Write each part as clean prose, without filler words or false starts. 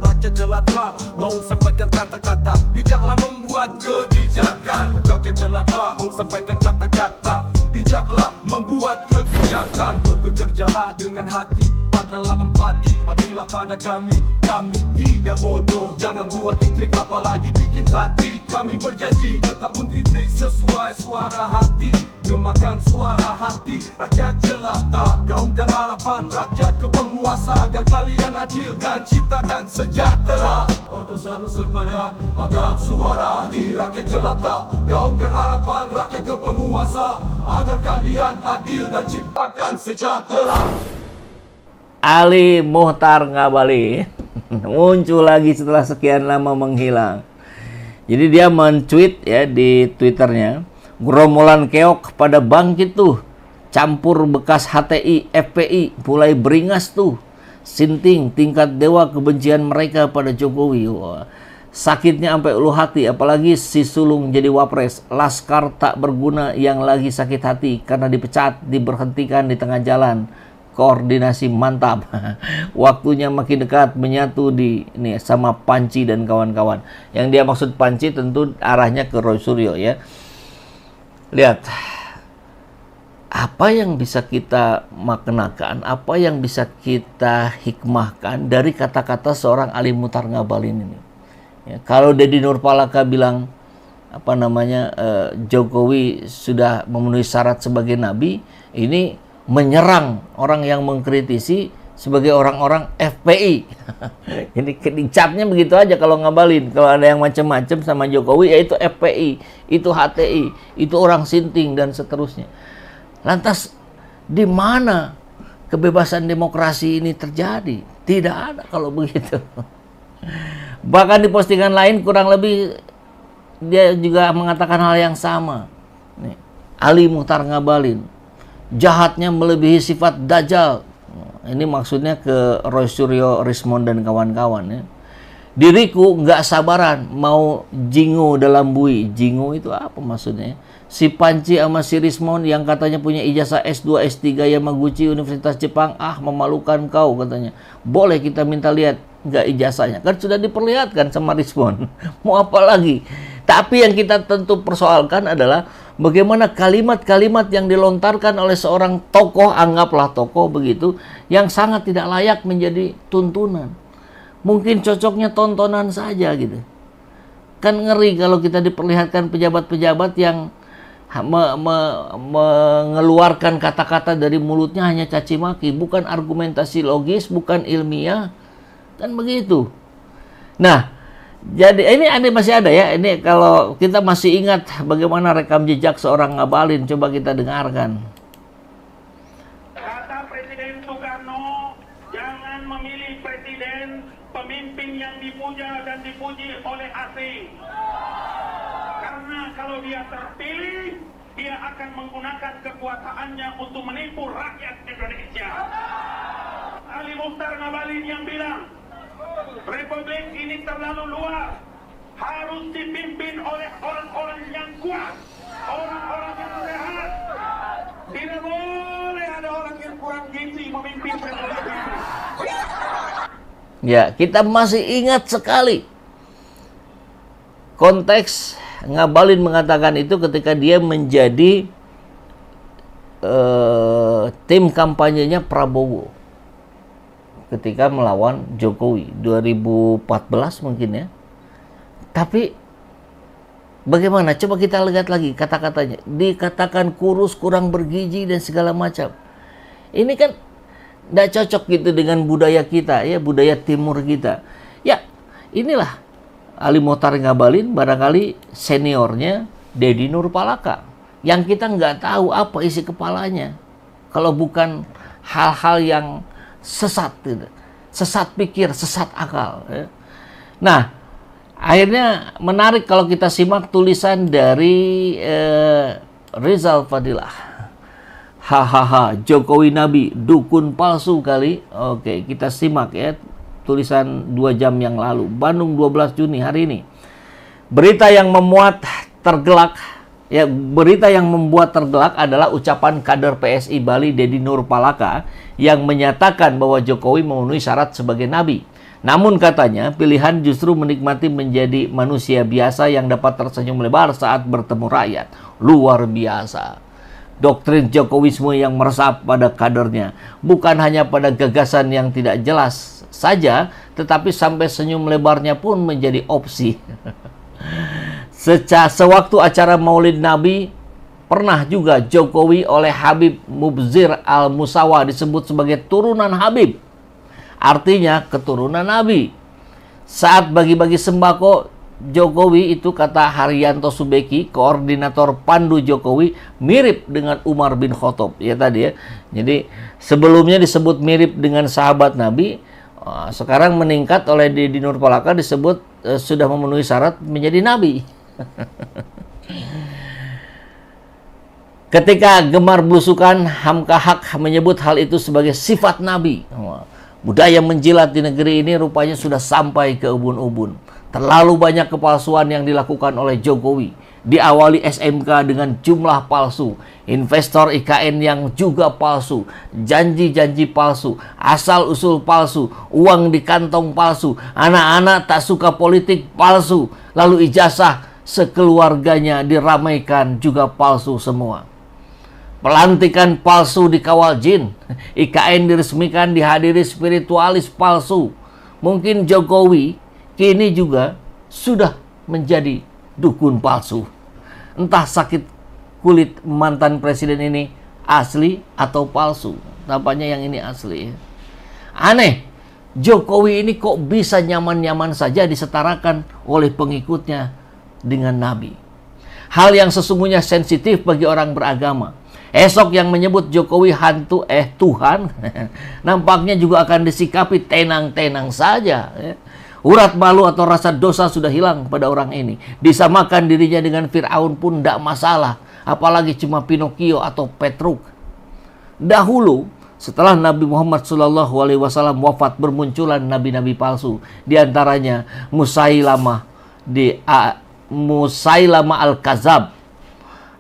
Rakyat jelata mau sampaikan kata-kata, bijaklah membuat kebijakan. Rakyat jelata mau sampaikan kata-kata, bijaklah membuat kebijakan. Bekerjalah dengan hati, padalah empati, padilah pada kami. Kami tidak bodoh, jangan buat intrik apalagi bikin hati. Kami berjanji tetap mengkritik sesuai suara hati, gemakan suara hati. Rakyat jelata, kaum dan harapan rakyat ke penguasa, agar kalian adil dan ciptakan sejahtera. Untuk selalu serbaya, agar suara di rakyat jelata, kaum dan harapan rakyat ke penguasa, agar kalian adil dan ciptakan sejahtera. Ali Muchtar Ngabalin muncul lagi setelah sekian lama menghilang. Jadi dia men-tweet ya di Twitternya, gerombolan keok pada bangkit tuh, campur bekas HTI, FPI mulai beringas tuh, sinting tingkat dewa kebencian mereka pada Jokowi. Wah, sakitnya sampai ulu hati, apalagi si sulung jadi wapres, laskar tak berguna yang lagi sakit hati karena dipecat, diberhentikan di tengah jalan. Koordinasi mantap. Waktunya makin dekat menyatu di ini sama Panci dan kawan-kawan. Yang dia maksud Panci tentu arahnya ke Roy Suryo ya. Lihat apa yang bisa kita maknakan, apa yang bisa kita hikmahkan dari kata-kata seorang Ali Muchtar Ngabalin ini. Ya, kalau Deddy Nurpalaka bilang apa namanya Jokowi sudah memenuhi syarat sebagai nabi, ini menyerang orang yang mengkritisi sebagai orang-orang FPI. Jadi dicapnya begitu aja kalau Ngabalin. Kalau ada yang macam-macam sama Jokowi, yaitu FPI, itu HTI, itu orang sinting dan seterusnya. Lantas di mana kebebasan demokrasi ini terjadi? Tidak ada kalau begitu. Bahkan di postingan lain kurang lebih dia juga mengatakan hal yang sama. Nih, Ali Muchtar Ngabalin, jahatnya melebihi sifat dajjal. Ini maksudnya ke Roy Suryo, Rismond dan kawan-kawan ya. Diriku nggak sabaran mau jingo dalam bui. Jingo itu apa maksudnya? Si Panci sama si Rismond yang katanya punya ijazah S2, S3 Yamaguchi Universitas Jepang, memalukan kau katanya. Boleh kita minta lihat nggak ijazahnya? Kan sudah diperlihatkan sama Rismond. Mau apa lagi? Tapi yang kita tentu persoalkan adalah bagaimana kalimat-kalimat yang dilontarkan oleh seorang tokoh, anggaplah tokoh begitu, yang sangat tidak layak menjadi tuntunan. Mungkin cocoknya tontonan saja gitu. Kan ngeri kalau kita diperlihatkan pejabat-pejabat yang mengeluarkan kata-kata dari mulutnya hanya caci maki, bukan argumentasi logis, bukan ilmiah. Kan begitu. Nah, jadi ini masih ada ya. Ini kalau kita masih ingat bagaimana rekam jejak seorang Ngabalin, coba kita dengarkan. Kata Presiden Soekarno, jangan memilih presiden pemimpin yang dipuja dan dipuji oleh asing. Karena kalau dia terpilih, dia akan menggunakan kekuasaannya untuk menipu rakyat Indonesia. Ali Muchtar Ngabalin yang bilang, Republik ini terlalu luas, harus dipimpin oleh orang-orang yang kuat, orang-orang yang sehat. Tidak boleh ada orang yang kurang gizi memimpin Republik ini. Ya, kita masih ingat sekali konteks Ngabalin mengatakan itu ketika dia menjadi tim kampanyenya Prabowo ketika melawan Jokowi 2014 mungkin ya. Tapi bagaimana? Coba kita lihat lagi kata-katanya. Dikatakan kurus, kurang bergizi dan segala macam. Ini kan tidak cocok gitu dengan budaya kita ya, budaya timur kita. Ya, inilah Ali Muchtar Ngabalin, barangkali seniornya Deddy Nurpalaka, yang kita nggak tahu apa isi kepalanya kalau bukan hal-hal yang sesat, sesat pikir, sesat akal. Nah, akhirnya menarik kalau kita simak tulisan dari Rizal Fadilah. Hahaha, Jokowi Nabi, dukun palsu kali. Oke, kita simak ya tulisan 2 jam yang lalu. Bandung 12 Juni hari ini. Berita yang memuat tergelak Ya, berita yang membuat tergelak adalah ucapan kader PSI Bali Dedi Nurpalaka yang menyatakan bahwa Jokowi memenuhi syarat sebagai nabi. Namun katanya pilihan justru menikmati menjadi manusia biasa yang dapat tersenyum lebar saat bertemu rakyat. Luar biasa. Doktrin Jokowisme yang meresap pada kadernya bukan hanya pada gagasan yang tidak jelas saja, tetapi sampai senyum lebarnya pun menjadi opsi. Sewaktu acara Maulid Nabi, pernah juga Jokowi oleh Habib Mubzir Al-Musawa disebut sebagai turunan Habib. Artinya keturunan Nabi. Saat bagi-bagi sembako, Jokowi itu kata Haryanto Subeki, koordinator Pandu Jokowi, mirip dengan Umar bin Khattab. Ya tadi ya. Jadi sebelumnya disebut mirip dengan sahabat Nabi, sekarang meningkat oleh Dedi Nurpalaka disebut sudah memenuhi syarat menjadi nabi. Ketika gemar belusukan, Hamka Haq menyebut hal itu sebagai sifat nabi. Budaya menjilat di negeri ini rupanya sudah sampai ke ubun-ubun. Terlalu banyak kepalsuan yang dilakukan oleh Jokowi. Diawali SMK dengan jumlah palsu, investor IKN yang juga palsu, janji-janji palsu, asal-usul palsu, uang di kantong palsu, anak-anak tak suka politik palsu, lalu ijazah sekeluarganya diramaikan juga palsu semua. Pelantikan palsu dikawal jin, IKN diresmikan dihadiri spiritualis palsu. Mungkin Jokowi kini juga sudah menjadi dukun palsu. Entah sakit kulit mantan presiden ini asli atau palsu. Tampaknya yang ini asli. Aneh, Jokowi ini kok bisa nyaman-nyaman saja disetarakan oleh pengikutnya dengan Nabi. Hal yang sesungguhnya sensitif bagi orang beragama. Esok yang menyebut Jokowi hantu Tuhan, nampaknya juga akan disikapi tenang-tenang saja. Urat malu atau rasa dosa sudah hilang pada orang ini. Disamakan dirinya dengan Fir'aun pun tidak masalah. Apalagi cuma Pinocchio atau Petruk. Dahulu, setelah Nabi Muhammad SAW wafat, bermunculan nabi-nabi palsu. Di antaranya Musailamah Al-Kazab.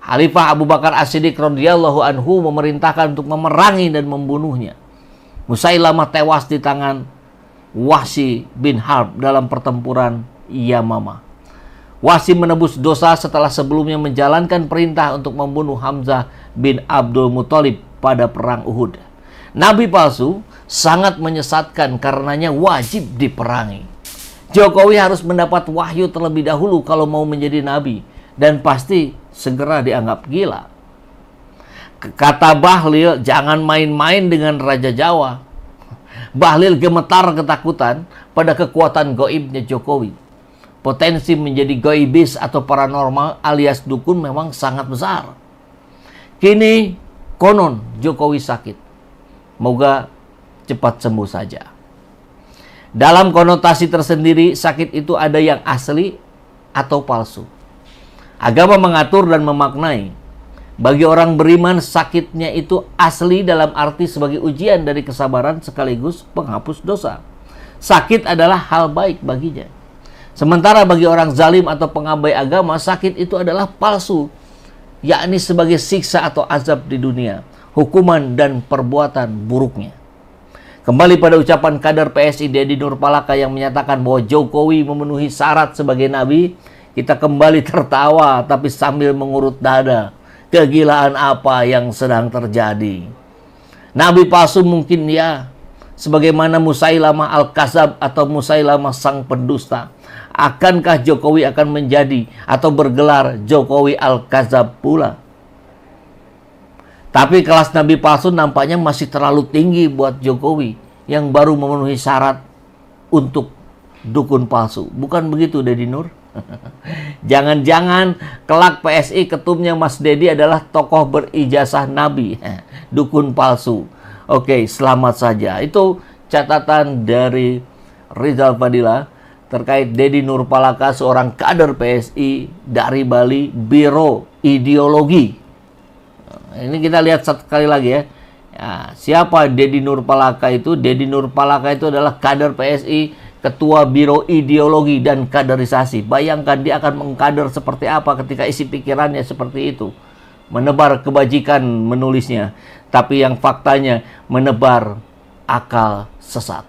Khalifah Abu Bakar As-Siddiq radhiyallahu anhu memerintahkan untuk memerangi dan membunuhnya. Musailamah tewas di tangan Wahsy bin Harb dalam pertempuran Yamamah. Wahsy menebus dosa setelah sebelumnya menjalankan perintah untuk membunuh Hamzah bin Abdul Muthalib pada perang Uhud. Nabi palsu sangat menyesatkan, karenanya wajib diperangi. Jokowi harus mendapat wahyu terlebih dahulu kalau mau menjadi nabi, dan pasti segera dianggap gila. Kata Bahlil, jangan main-main dengan Raja Jawa. Bahlil gemetar ketakutan pada kekuatan goibnya Jokowi. Potensi menjadi goibis atau paranormal alias dukun memang sangat besar. Kini konon Jokowi sakit. Moga cepat sembuh saja. Dalam konotasi tersendiri, sakit itu ada yang asli atau palsu. Agama mengatur dan memaknai. Bagi orang beriman, sakitnya itu asli dalam arti sebagai ujian dari kesabaran sekaligus penghapus dosa. Sakit adalah hal baik baginya. Sementara bagi orang zalim atau pengabai agama, sakit itu adalah palsu, yakni sebagai siksa atau azab di dunia, hukuman dan perbuatan buruknya. Kembali pada ucapan kader PSI Dedi Nurpalaka yang menyatakan bahwa Jokowi memenuhi syarat sebagai nabi, kita kembali tertawa tapi sambil mengurut dada. Kegilaan apa yang sedang terjadi? Nabi palsu mungkin ya, sebagaimana Musailamah Al-Kazab atau Musailamah sang pendusta. Akankah Jokowi akan menjadi atau bergelar Jokowi Al-Kazab pula? Tapi kelas nabi palsu nampaknya masih terlalu tinggi buat Jokowi yang baru memenuhi syarat untuk dukun palsu. Bukan begitu, Dedi Nur? Jangan-jangan kelak PSI ketumnya Mas Dedi adalah tokoh berijazah nabi, dukun palsu. Oke, selamat saja. Itu catatan dari Rizal Fadila terkait Dedi Nurpalaka, seorang kader PSI dari Bali, Biro Ideologi. Ini kita lihat sekali lagi ya. Siapa Dedi Nurpalaka itu? Dedi Nurpalaka itu adalah kader PSI Ketua Biro Ideologi dan Kaderisasi. Bayangkan dia akan mengkader seperti apa ketika isi pikirannya seperti itu. Menebar kebajikan menulisnya, tapi yang faktanya menebar akal sesat.